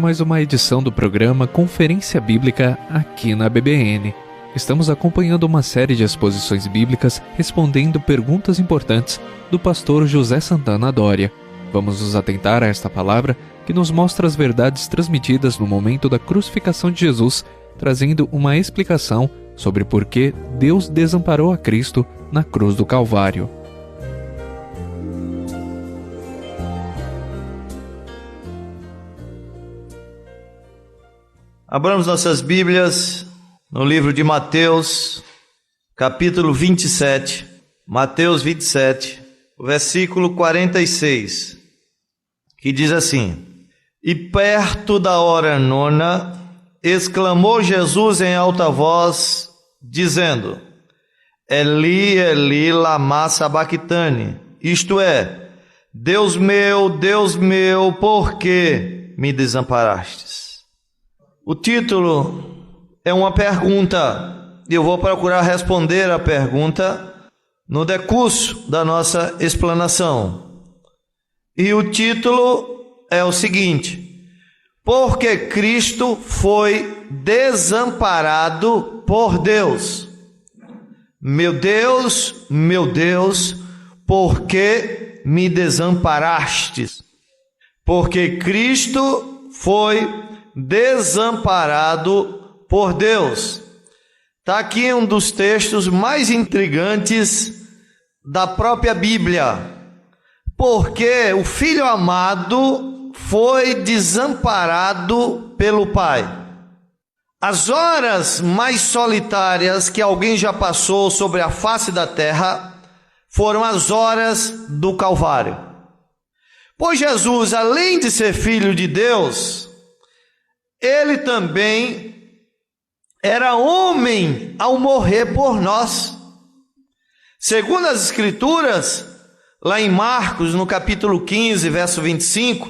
Mais uma edição do programa Conferência Bíblica aqui na BBN. Estamos acompanhando uma série de exposições bíblicas respondendo perguntas importantes do pastor José Santana Dória. Vamos nos atentar a esta palavra que nos mostra as verdades transmitidas no momento da crucificação de Jesus, trazendo uma explicação sobre por que Deus desamparou a Cristo na cruz do Calvário. Abramos nossas Bíblias no livro de Mateus, capítulo 27, Mateus 27, o versículo 46, que diz assim: E perto da hora nona, exclamou Jesus em alta voz, dizendo: Eli, Eli, lama sabactani, isto é, Deus meu, por que me desamparastes? O título é uma pergunta, e eu vou procurar responder a pergunta no decurso da nossa explanação. E o título é o seguinte: por que Cristo foi desamparado por Deus? Meu Deus, por que me desamparastes? Porque Cristo foi desamparado por Deus. Está aqui um dos textos mais intrigantes da própria Bíblia, porque o Filho amado foi desamparado pelo Pai. As horas mais solitárias que alguém já passou sobre a face da terra foram as horas do Calvário. Pois Jesus, além de ser Filho de Deus, ele também era homem ao morrer por nós. Segundo as Escrituras, lá em Marcos, no capítulo 15, verso 25,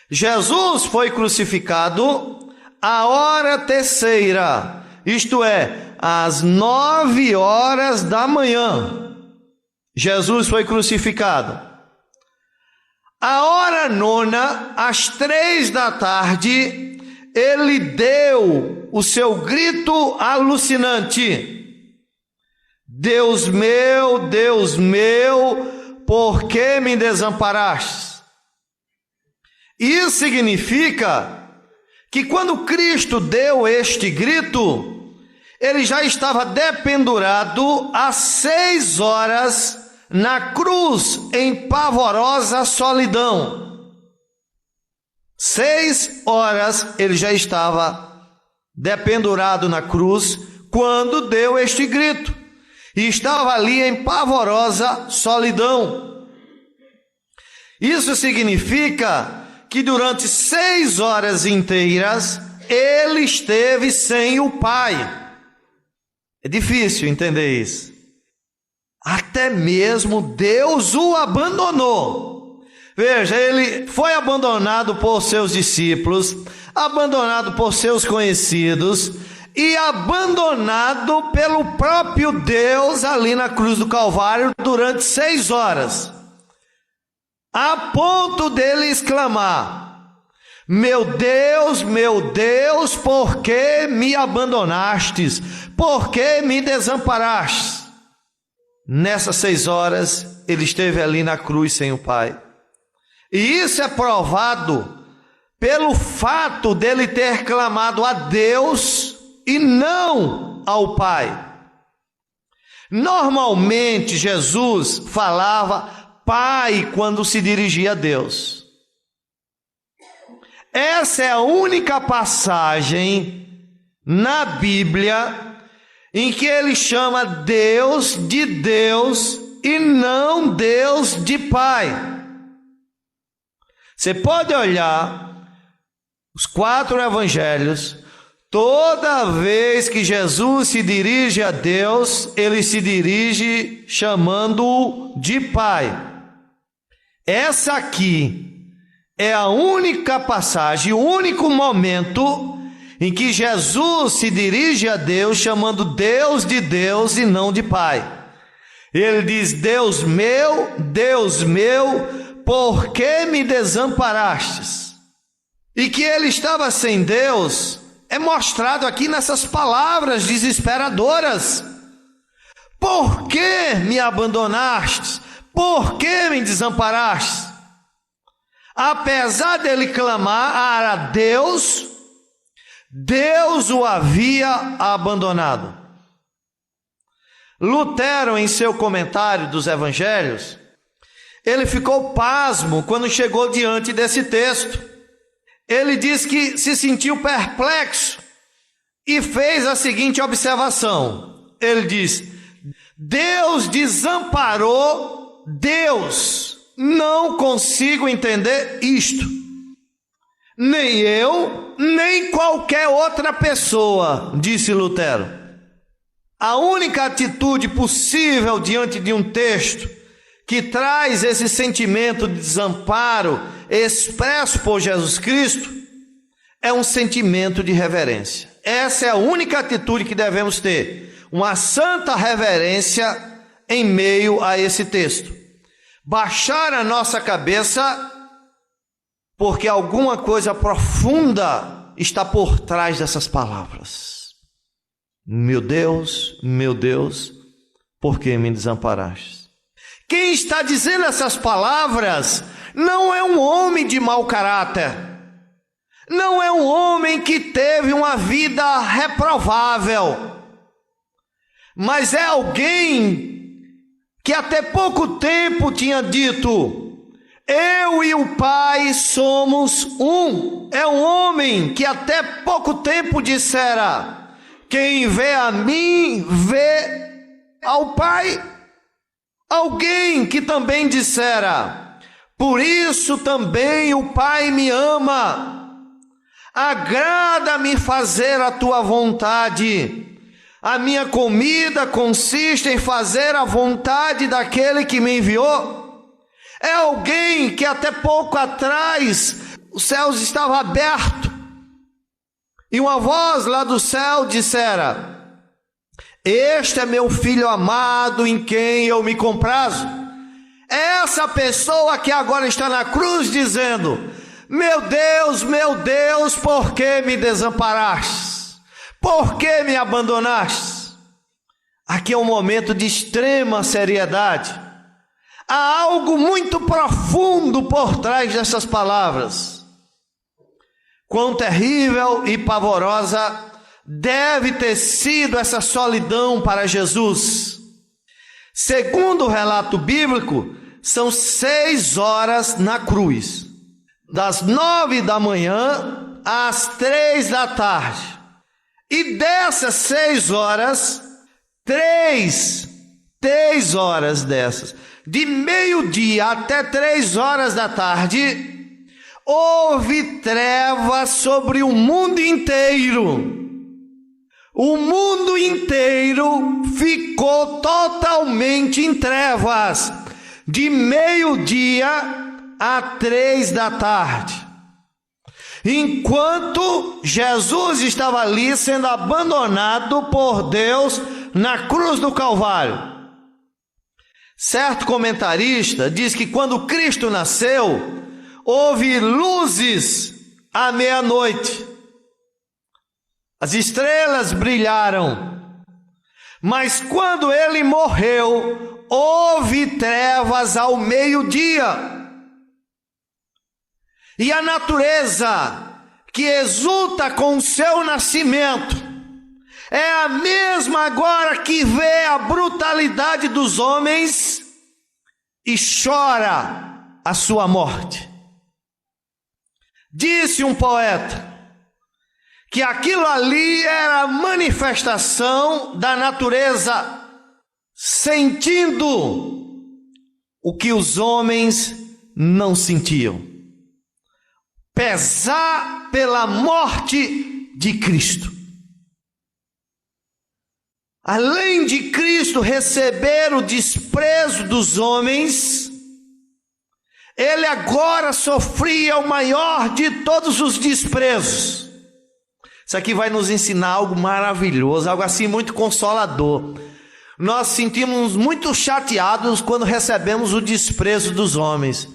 Jesus foi crucificado à hora terceira, isto é, às 9 horas da manhã. Jesus foi crucificado. À hora nona, às 3 da tarde, ele deu o seu grito alucinante: Deus meu, por que me desamparaste? Isso significa que quando Cristo deu este grito, ele já estava dependurado há 6 horas na cruz, em pavorosa solidão. 6 horas ele já estava dependurado na cruz quando deu este grito, e estava ali em pavorosa solidão. Isso significa que durante 6 horas inteiras ele esteve sem o Pai. É difícil entender isso. Até mesmo Deus o abandonou. Veja, ele foi abandonado por seus discípulos, abandonado por seus conhecidos e abandonado pelo próprio Deus ali na cruz do Calvário durante 6 horas, a ponto dele exclamar: meu Deus, por que me abandonastes? Por que me desamparastes? Nessas 6 horas ele esteve ali na cruz sem o Pai. E isso é provado pelo fato dele ter clamado a Deus e não ao Pai. Normalmente Jesus falava Pai quando se dirigia a Deus. Essa é a única passagem na Bíblia em que ele chama Deus de Deus e não Deus de Pai. Você pode olhar os 4 evangelhos, toda vez que Jesus se dirige a Deus, ele se dirige chamando-o de Pai. Essa aqui é a única passagem, o único momento em que Jesus se dirige a Deus chamando Deus de Deus e não de Pai. Ele diz: Deus meu, por que me desamparastes? e que ele estava sem Deus é mostrado aqui nessas palavras desesperadoras. Por que me abandonaste? Por que me desamparaste? Apesar dele clamar a Deus, Deus o havia abandonado. Lutero, em seu comentário dos Evangelhos, ele ficou pasmo quando chegou diante desse texto. Ele diz que se sentiu perplexo e fez a seguinte observação. Ele diz: Deus desamparou Deus. Não consigo entender isto. Nem eu, nem qualquer outra pessoa, disse Lutero. A única atitude possível diante de um texto que traz esse sentimento de desamparo expresso por Jesus Cristo é um sentimento de reverência. Essa é a única atitude que devemos ter, uma santa reverência em meio a esse texto. Baixar a nossa cabeça, porque alguma coisa profunda está por trás dessas palavras. Meu Deus, por que me desamparaste? Quem está dizendo essas palavras não é um homem de mau caráter, não é um homem que teve uma vida reprovável, mas é alguém que até pouco tempo tinha dito: eu e o Pai somos um. É um homem que até pouco tempo dissera: quem vê a mim, vê ao Pai. Alguém que também dissera: por isso também o Pai me ama. Agrada-me fazer a tua vontade. A minha comida consiste em fazer a vontade daquele que me enviou. É alguém que até pouco atrás os céus estavam abertos e uma voz lá do céu dissera: este é meu filho amado em quem eu me comprazo. É essa pessoa que agora está na cruz dizendo: meu Deus, por que me desamparaste? Por que me abandonaste? Aqui é um momento de extrema seriedade. Há algo muito profundo por trás dessas palavras. Quão terrível e pavorosa deve ter sido essa solidão para Jesus. Segundo o relato bíblico, são 6 horas na cruz, das 9 da manhã às 3 da tarde. E dessas 6 horas, 3 horas dessas, de meio-dia até 3 horas da tarde, houve trevas sobre o mundo inteiro. O mundo inteiro ficou totalmente em trevas, de meio-dia a 3 da tarde. Enquanto Jesus estava ali sendo abandonado por Deus na cruz do Calvário. Certo comentarista diz que quando Cristo nasceu, houve luzes à meia-noite. As estrelas brilharam. Mas quando ele morreu, houve trevas ao meio-dia. E a natureza que exulta com o seu nascimento é a mesma agora que vê a brutalidade dos homens e chora a sua morte. Disse um poeta que aquilo ali era a manifestação da natureza sentindo o que os homens não sentiam. Pesar pela morte de Cristo. Além de Cristo receber o desprezo dos homens, ele agora sofria o maior de todos os desprezos. Isso aqui vai nos ensinar algo maravilhoso, algo assim muito consolador. Nós sentimos muito chateados quando recebemos o desprezo dos homens,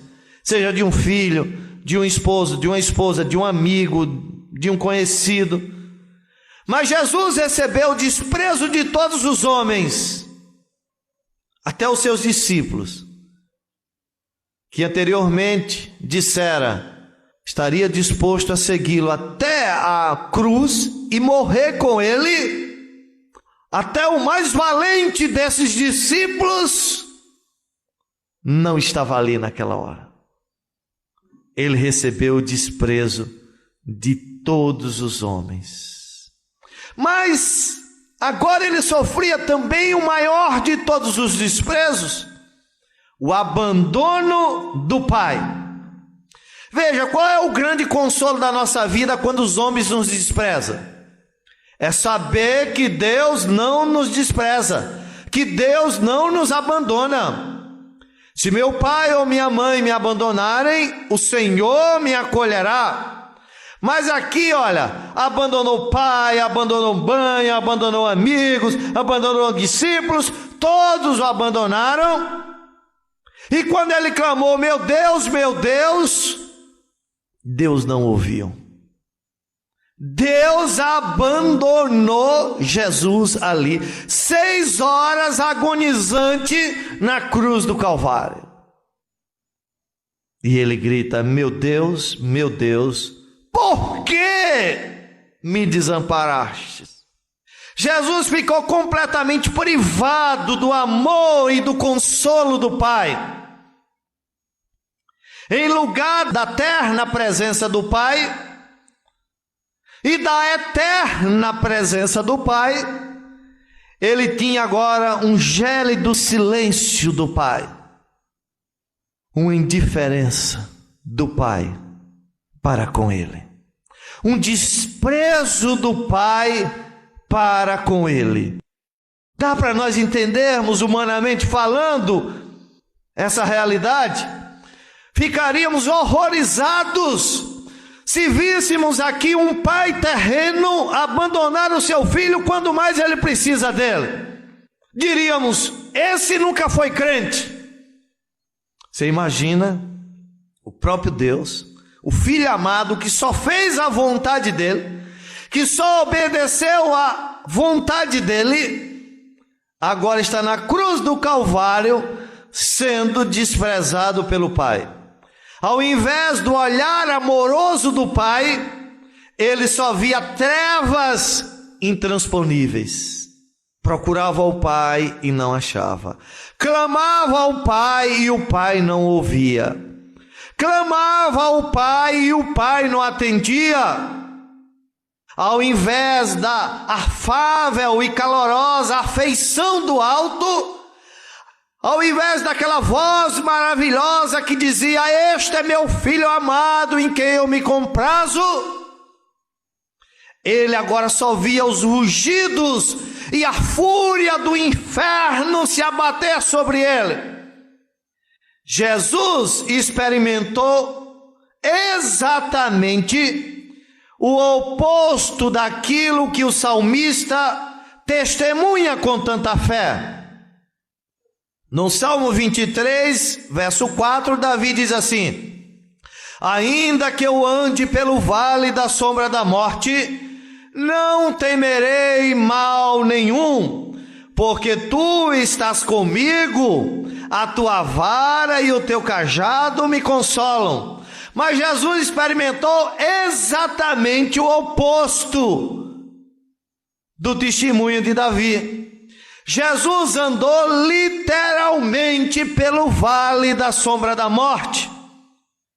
seja de um filho, de um esposo, de uma esposa, de um amigo, de um conhecido. Mas Jesus recebeu o desprezo de todos os homens, até os seus discípulos, que anteriormente dissera, estaria disposto a segui-lo até a cruz e morrer com ele. Até o mais valente desses discípulos não estava ali naquela hora. Ele recebeu o desprezo de todos os homens. Mas agora ele sofria também o maior de todos os desprezos, o abandono do Pai. Veja, qual é o grande consolo da nossa vida quando os homens nos desprezam? É saber que Deus não nos despreza, que Deus não nos abandona. Se meu pai ou minha mãe me abandonarem, o Senhor me acolherá. Mas aqui, olha, abandonou o pai, abandonou mãe, abandonou amigos, abandonou discípulos, todos o abandonaram. E quando ele clamou, meu Deus, Deus não ouviu. Deus abandonou Jesus ali, 6 horas agonizante na cruz do Calvário. E ele grita, meu Deus, por que me desamparaste? Jesus ficou completamente privado do amor e do consolo do Pai. Em lugar da eterna presença do Pai e da eterna presença do Pai, ele tinha agora um gélido silêncio do Pai, uma indiferença do Pai para com ele, um desprezo do Pai para com ele. Dá para nós entendermos, humanamente falando, essa realidade? Ficaríamos horrorizados se víssemos aqui um pai terreno abandonar o seu filho quando mais ele precisa dele. Diríamos, esse nunca foi crente. Você imagina o próprio Deus, o Filho amado que só fez a vontade dele, que só obedeceu à vontade dele, agora está na cruz do Calvário sendo desprezado pelo Pai. Ao invés do olhar amoroso do Pai, ele só via trevas intransponíveis. Procurava o Pai e não achava. Clamava ao Pai e o Pai não ouvia. Clamava ao Pai e o Pai não atendia. Ao invés da afável e calorosa afeição do alto, ao invés daquela voz maravilhosa que dizia, este é meu filho amado em quem eu me comprazo, ele agora só via os rugidos e a fúria do inferno se abater sobre ele. Jesus experimentou exatamente o oposto daquilo que o salmista testemunha com tanta fé. No Salmo 23, verso 4, Davi diz assim, ainda que eu ande pelo vale da sombra da morte, não temerei mal nenhum, porque tu estás comigo, a tua vara e o teu cajado me consolam. Mas Jesus experimentou exatamente o oposto do testemunho de Davi. Jesus andou literalmente pelo vale da sombra da morte,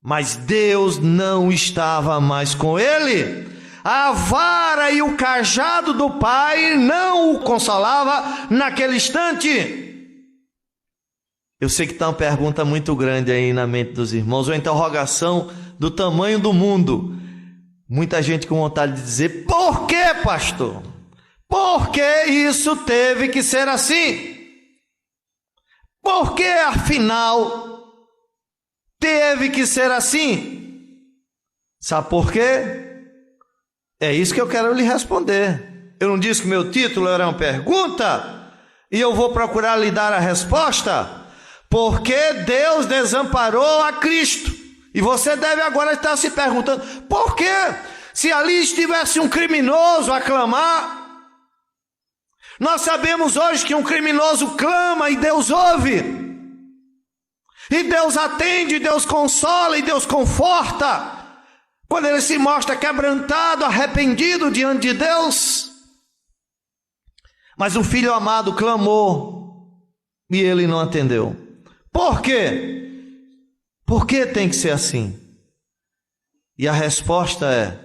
mas Deus não estava mais com ele. A vara e o cajado do Pai não o consolava naquele instante. Eu sei que está uma pergunta muito grande aí na mente dos irmãos, uma interrogação do tamanho do mundo. Muita gente com vontade de dizer, por que, pastor? Por que isso teve que ser assim? Por que, afinal, teve que ser assim? Sabe por quê? É isso que eu quero lhe responder. Eu não disse que meu título era uma pergunta? E eu vou procurar lhe dar a resposta. Porque Deus desamparou a Cristo. E você deve agora estar se perguntando: por quê? Se ali estivesse um criminoso a clamar, nós sabemos hoje que um criminoso clama e Deus ouve, e Deus atende, e Deus consola, e Deus conforta, quando ele se mostra quebrantado, arrependido diante de Deus. Mas o filho amado clamou e ele não atendeu. Por quê? Por que tem que ser assim? E a resposta é: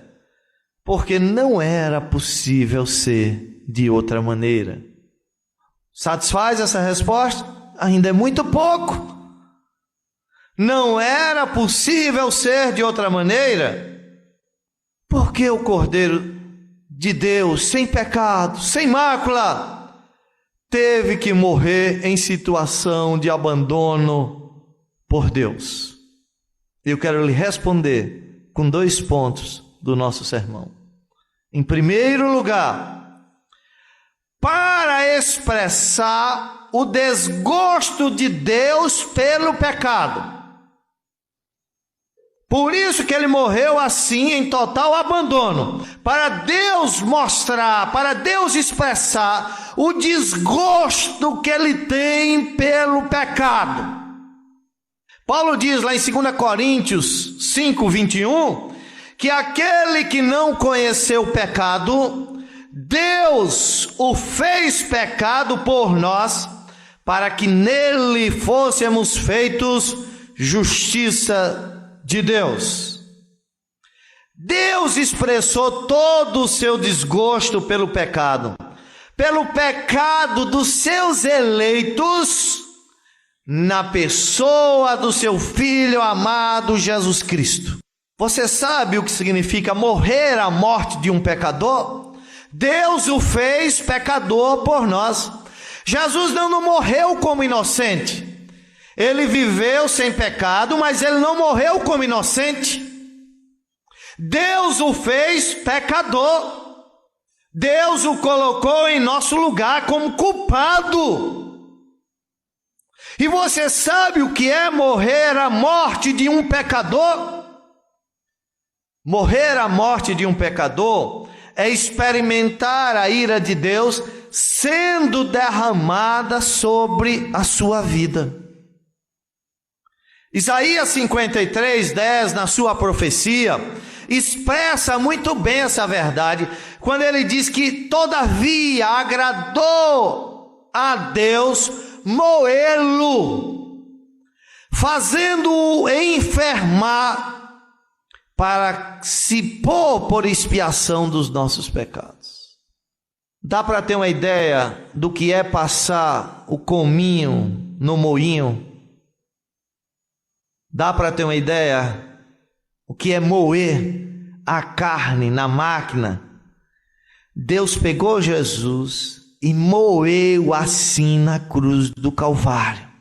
porque não era possível ser de outra maneira. Satisfaz essa resposta? Ainda é muito pouco. Não era possível ser de outra maneira. Porque o Cordeiro de Deus, sem pecado, sem mácula, teve que morrer em situação de abandono por Deus. Eu quero lhe responder com 2 pontos do nosso sermão. Em primeiro lugar, para expressar o desgosto de Deus pelo pecado. Por isso que ele morreu assim, em total abandono, para Deus mostrar, para Deus expressar o desgosto que ele tem pelo pecado. Paulo diz lá em 2 Coríntios 5, 21, que aquele que não conheceu o pecado, Deus o fez pecado por nós, para que nele fôssemos feitos justiça de Deus. Deus expressou todo o seu desgosto pelo pecado dos seus eleitos, na pessoa do seu Filho amado Jesus Cristo. Você sabe o que significa morrer a morte de um pecador? Deus o fez pecador por nós. Jesus não morreu como inocente. Ele viveu sem pecado, mas ele não morreu como inocente. Deus o fez pecador. Deus o colocou em nosso lugar como culpado. E você sabe o que é morrer a morte de um pecador? Morrer a morte de um pecador é experimentar a ira de Deus sendo derramada sobre a sua vida. Isaías 53:10, na sua profecia, expressa muito bem essa verdade, quando ele diz que todavia agradou a Deus moê-lo, fazendo-o enfermar, para se pôr por expiação dos nossos pecados. Dá para ter uma ideia do que é passar o cominho no moinho? Dá para ter uma ideia o que é moer a carne na máquina? Deus pegou Jesus e moeu assim na cruz do Calvário.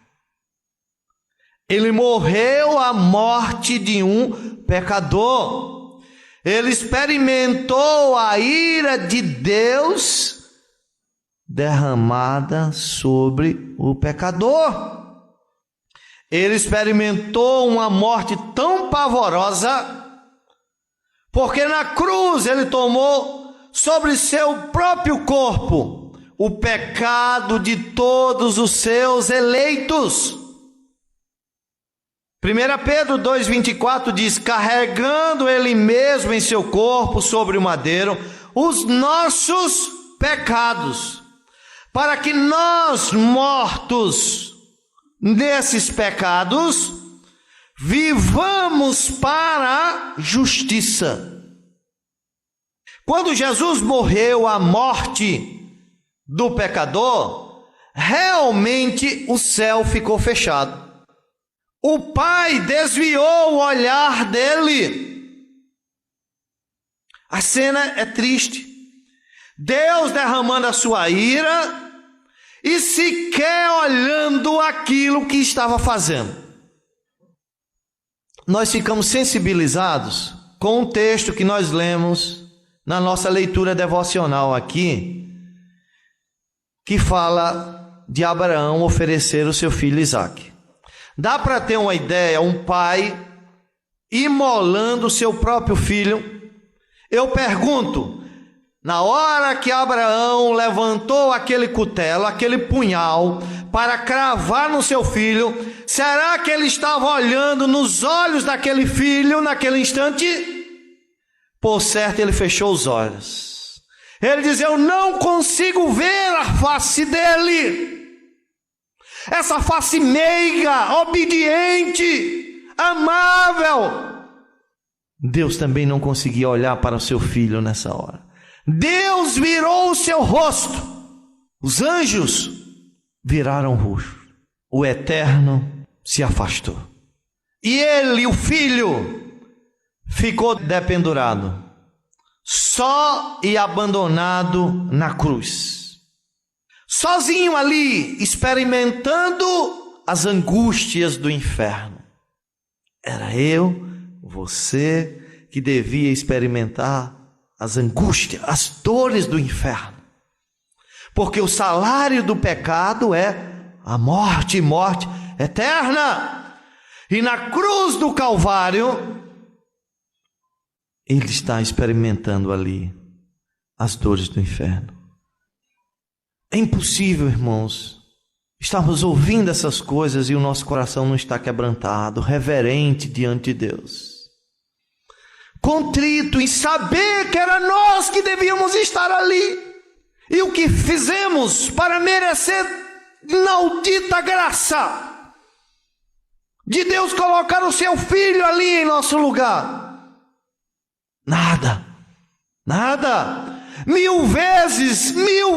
Ele morreu a morte de um pecador. Ele experimentou a ira de Deus derramada sobre o pecador. Ele experimentou uma morte tão pavorosa, porque na cruz ele tomou sobre seu próprio corpo o pecado de todos os seus eleitos. 1 Pedro 2,24 diz: carregando ele mesmo em seu corpo sobre o madeiro os nossos pecados, para que nós, mortos nesses pecados, vivamos para a justiça. Quando Jesus morreu a morte do pecador, realmente o céu ficou fechado. O Pai desviou o olhar dele. A cena é triste. Deus derramando a sua ira e sequer olhando aquilo que estava fazendo. Nós ficamos sensibilizados com um texto que nós lemos na nossa leitura devocional aqui, que fala de Abraão oferecer o seu filho Isaque. Dá para ter uma ideia, um pai imolando seu próprio filho. Eu pergunto, na hora que Abraão levantou aquele cutelo, aquele punhal, para cravar no seu filho, será que ele estava olhando nos olhos daquele filho naquele instante? Por certo, ele fechou os olhos. Ele diz: eu não consigo ver a face dele. Essa face meiga, obediente, amável. Deus também não conseguia olhar para o seu filho nessa hora. Deus virou o seu rosto. Os anjos viraram o rosto. O Eterno se afastou. E ele, o filho, ficou dependurado, só e abandonado na cruz. Sozinho ali, experimentando as angústias do inferno. Era eu, você, que devia experimentar as angústias, as dores do inferno. Porque o salário do pecado é a morte, morte eterna. E na cruz do Calvário, ele está experimentando ali as dores do inferno. É impossível, irmãos, estarmos ouvindo essas coisas e o nosso coração não está quebrantado, reverente diante de Deus, contrito em saber que era nós que devíamos estar ali, e o que fizemos para merecer inaudita graça de Deus colocar o seu filho ali em nosso lugar. Nada, nada. 1000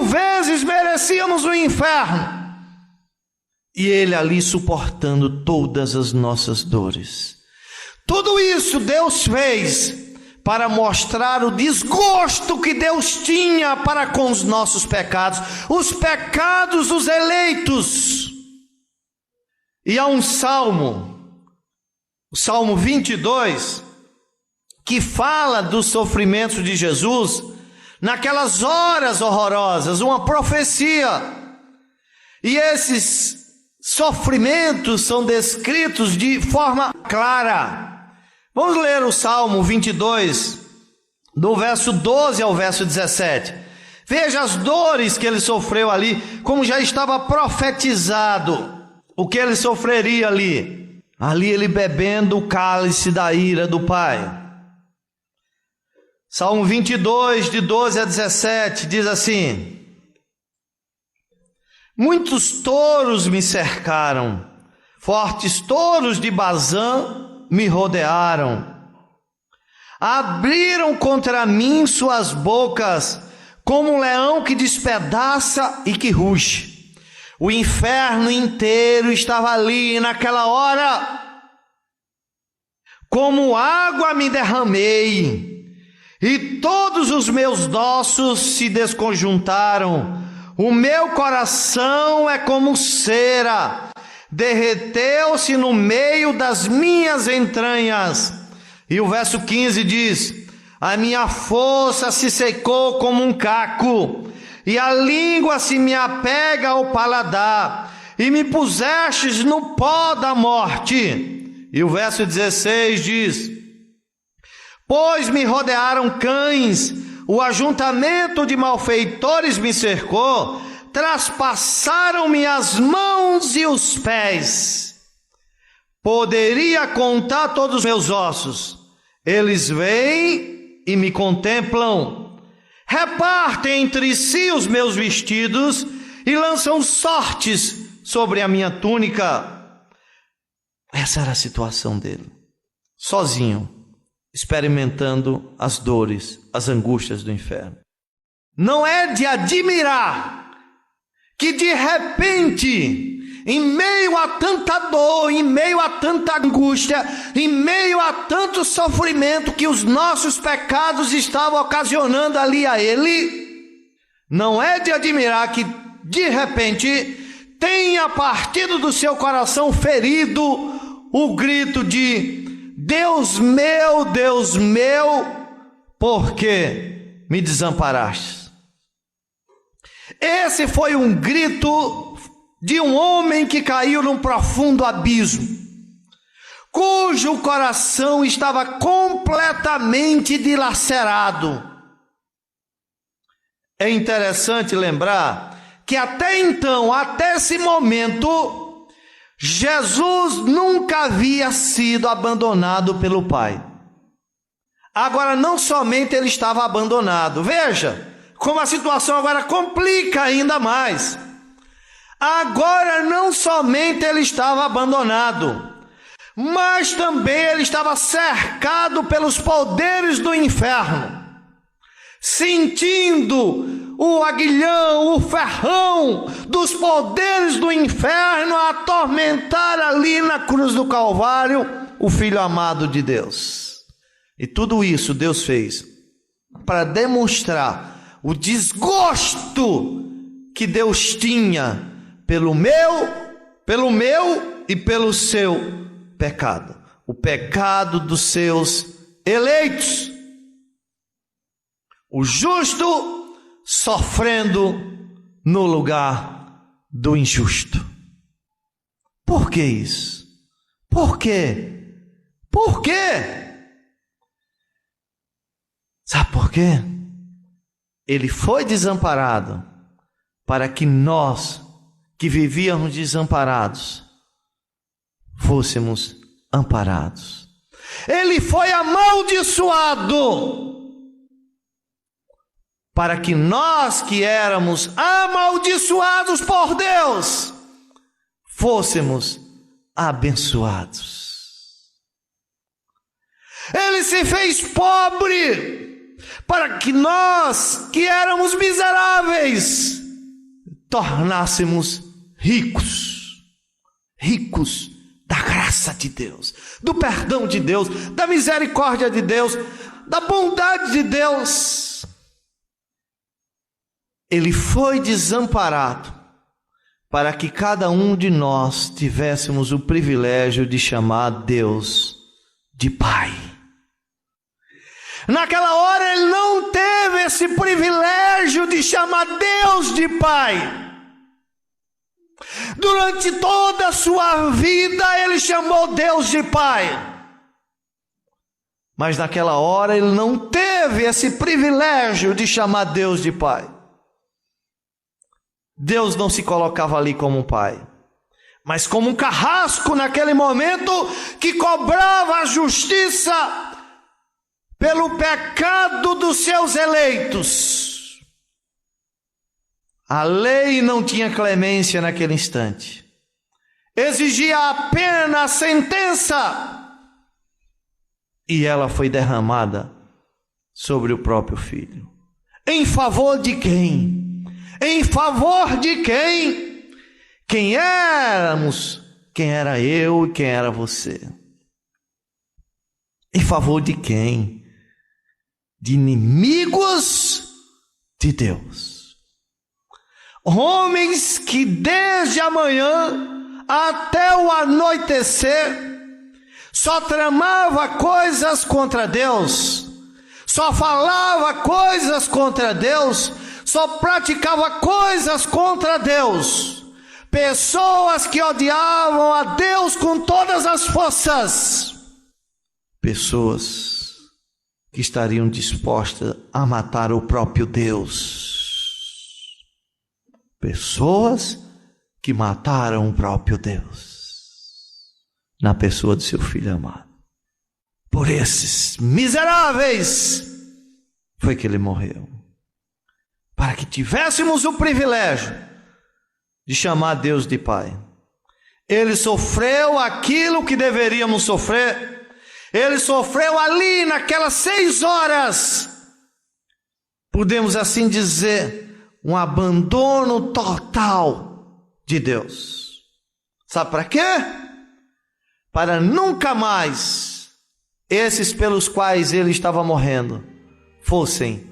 vezes merecíamos o inferno, e ele ali suportando todas as nossas dores. Tudo isso Deus fez para mostrar o desgosto que Deus tinha para com os nossos pecados, os pecados dos eleitos. E há um salmo, o Salmo 22, que fala dos sofrimentos de Jesus naquelas horas horrorosas, uma profecia. E esses sofrimentos são descritos de forma clara. Vamos ler o Salmo 22, do verso 12 ao verso 17. Veja as dores que ele sofreu ali, como já estava profetizado o que ele sofreria ali. Ali ele bebendo o cálice da ira do Pai. Salmo 22, de 12 a 17, diz assim: muitos touros me cercaram, fortes touros de Bazã me rodearam. Abriram contra mim suas bocas, como um leão que despedaça e que ruge. O inferno inteiro estava ali naquela hora. Como água me derramei, e todos os meus ossos se desconjuntaram. O meu coração é como cera, derreteu-se no meio das minhas entranhas. E o verso 15 diz: a minha força se secou como um caco, e a língua se me apega ao paladar, e me pusestes no pó da morte. E o verso 16 diz: pois me rodearam cães, o ajuntamento de malfeitores me cercou, traspassaram-me as mãos e os pés. Poderia contar todos os meus ossos. Eles vêm e me contemplam, repartem entre si os meus vestidos e lançam sortes sobre a minha túnica. Essa era a situação dele, sozinho, experimentando as dores, as angústias do inferno. Não é de admirar que de repente, em meio a tanta dor, em meio a tanta angústia, em meio a tanto sofrimento que os nossos pecados estavam ocasionando ali a ele, não é de admirar que de repente tenha partido do seu coração ferido o grito de: Deus meu, por que me desamparaste? Esse foi um grito de um homem que caiu num profundo abismo, cujo coração estava completamente dilacerado. É interessante lembrar que até então, até esse momento, Jesus nunca havia sido abandonado pelo Pai. Agora, não somente ele estava abandonado, veja como a situação agora complica ainda mais. Agora, não somente ele estava abandonado, mas também ele estava cercado pelos poderes do inferno, sentindo o aguilhão, o ferrão dos poderes do inferno a atormentar ali na cruz do Calvário o Filho amado de Deus. E tudo isso Deus fez para demonstrar o desgosto que Deus tinha pelo meu e pelo seu pecado, o pecado dos seus eleitos, o justo sofrendo no lugar do injusto. Por que isso? Por quê? Por quê? Sabe por quê? Ele foi desamparado para que nós, que vivíamos desamparados, fôssemos amparados. Ele foi amaldiçoado para que nós, que éramos amaldiçoados por Deus, fôssemos abençoados. Ele se fez pobre para que nós, que éramos miseráveis, tornássemos ricos da graça de Deus, do perdão de Deus, da misericórdia de Deus, da bondade de Deus. Ele foi desamparado para que cada um de nós tivéssemos o privilégio de chamar Deus de Pai. Naquela hora ele não teve esse privilégio de chamar Deus de Pai. Durante toda a sua vida ele chamou Deus de Pai. Mas naquela hora ele não teve esse privilégio de chamar Deus de Pai. Deus não se colocava ali como um pai, mas como um carrasco naquele momento que cobrava a justiça pelo pecado dos seus eleitos. A lei não tinha clemência naquele instante. Exigia apenas a sentença. E ela foi derramada sobre o próprio Filho. Em favor de quem? Em favor de quem? Quem éramos? Quem era eu e quem era você? Em favor de quem? De inimigos de Deus. Homens que desde a manhã até o anoitecer só tramava coisas contra Deus, só falava coisas contra Deus, só praticava coisas contra Deus. Pessoas que odiavam a Deus com todas as forças. Pessoas que estariam dispostas a matar o próprio Deus. Pessoas que mataram o próprio Deus na pessoa do seu Filho amado. Por esses miseráveis foi que ele morreu, para que tivéssemos o privilégio de chamar Deus de Pai. Ele sofreu aquilo que deveríamos sofrer. Ele sofreu ali naquelas 6 horas, podemos assim dizer, um abandono total de Deus. Sabe para quê? Para nunca mais esses pelos quais ele estava morrendo fossem